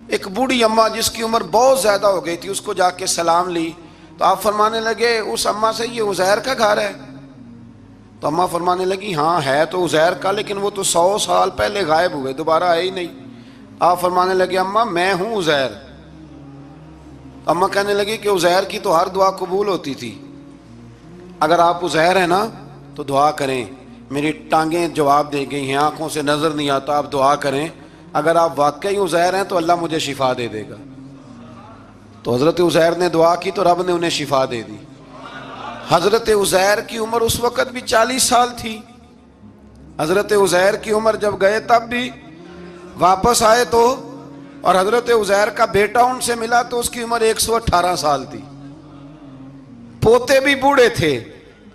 ایک بوڑھی اماں جس کی عمر بہت زیادہ ہو گئی تھی، اس کو جا کے سلام لی تو آپ فرمانے لگے اس اماں سے یہ عزیر کا گھر ہے؟ تو اماں فرمانے لگی ہاں ہے تو عزیر کا، لیکن وہ تو 100 سال پہلے غائب ہوئے، دوبارہ آئے ہی نہیں۔ آپ فرمانے لگے اماں میں ہوں عزیر۔ اماں کہنے لگی کہ عزیر کی تو ہر دعا قبول ہوتی تھی، اگر آپ عزیر ہیں نا تو دعا کریں، میری ٹانگیں جواب دے گئی ہیں، آنکھوں سے نظر نہیں آتا، آپ دعا کریں، اگر آپ واقعی عزیر ہیں تو اللہ مجھے شفا دے دے گا۔ تو حضرت عزیر نے دعا کی تو رب نے انہیں شفا دے دی۔ حضرت عزیر کی عمر اس وقت بھی 40 سال تھی۔ حضرت عزیر کی عمر جب گئے تب بھی، واپس آئے تو، اور حضرت عزیر کا بیٹا ان سے ملا تو اس کی عمر 118 سال تھی، پوتے بھی بوڑھے تھے۔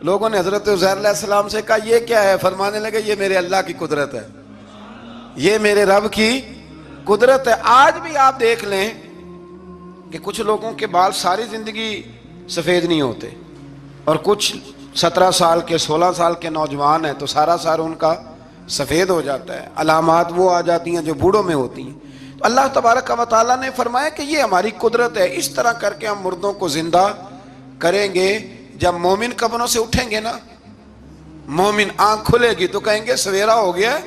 لوگوں نے حضرت عزیر علیہ السلام سے کہا یہ کیا ہے؟ فرمانے لگے یہ میرے اللہ کی قدرت ہے، یہ میرے رب کی قدرت ہے۔ آج بھی آپ دیکھ لیں کہ کچھ لوگوں کے بال ساری زندگی سفید نہیں ہوتے، اور کچھ 17 سال کے 16 سال کے نوجوان ہیں تو سارا سال ان کا سفید ہو جاتا ہے، علامات وہ آ جاتی ہیں جو بوڑھوں میں ہوتی ہیں۔ تو اللہ تبارک و تعالیٰ نے فرمایا کہ یہ ہماری قدرت ہے، اس طرح کر کے ہم مردوں کو زندہ کریں گے۔ جب مومن قبروں سے اٹھیں گے نا، مومن آنکھ کھلے گی تو کہیں گے سویرا ہو گیا،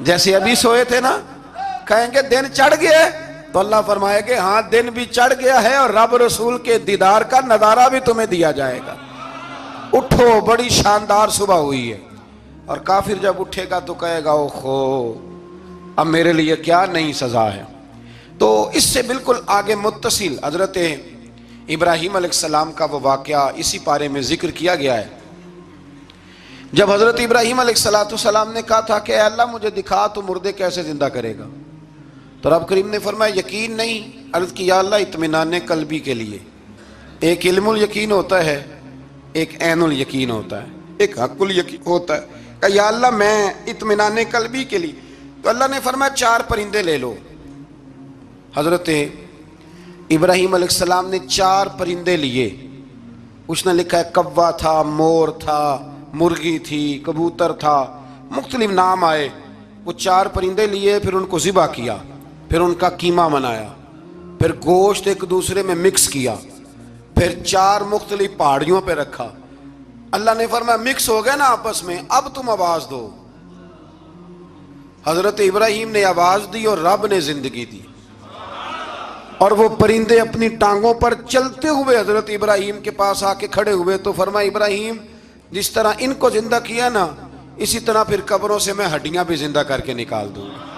جیسے ابھی سوئے تھے نا، کہیں گے دن چڑھ گیا، تو اللہ فرمائے گے ہاں دن بھی چڑھ گیا ہے اور رب رسول کے دیدار کا نظارہ بھی تمہیں دیا جائے گا، اٹھو بڑی شاندار صبح ہوئی ہے۔ اور کافر جب اٹھے گا تو کہے گا اوہو اب میرے لیے کیا نئی سزا ہے۔ تو اس سے بالکل آگے متصل حضرت ابراہیم علیہ السلام کا وہ واقعہ اسی پارے میں ذکر کیا گیا ہے۔ جب حضرت ابراہیم علیہ السلام نے کہا تھا کہ اے اللہ مجھے دکھا تو مردے کیسے زندہ کرے گا، تو رب کریم نے فرمایا یقین نہیں، عرض کی یا اللہ اطمینان قلبی کے لیے۔ ایک علم الیقین ہوتا ہے، ایک عین الیقین ہوتا ہے، ایک حق الیقین ہوتا ہے۔ کہ یا اللہ میں اطمینان قلبی کے لیے، تو اللہ نے فرمایا 4 پرندے لے لو۔ حضرت ابراہیم علیہ السلام نے 4 پرندے لیے، اس نے لکھا ہے کوا تھا، مور تھا، مرغی تھی، کبوتر تھا، مختلف نام آئے۔ وہ 4 پرندے لیے، پھر ان کو ذبح کیا، پھر ان کا قیمہ بنایا، پھر گوشت ایک دوسرے میں مکس کیا، پھر 4 مختلف پہاڑیوں پہ رکھا۔ اللہ نے فرمایا مکس ہو گئے نا آپس میں، اب تم آواز دو۔ حضرت ابراہیم نے آواز دی اور رب نے زندگی دی، اور وہ پرندے اپنی ٹانگوں پر چلتے ہوئے حضرت ابراہیم کے پاس آ کے کھڑے ہوئے۔ تو فرمایا ابراہیم جس طرح ان کو زندہ کیا نا، اسی طرح پھر قبروں سے میں ہڈیاں بھی زندہ کر کے نکال دوں گا۔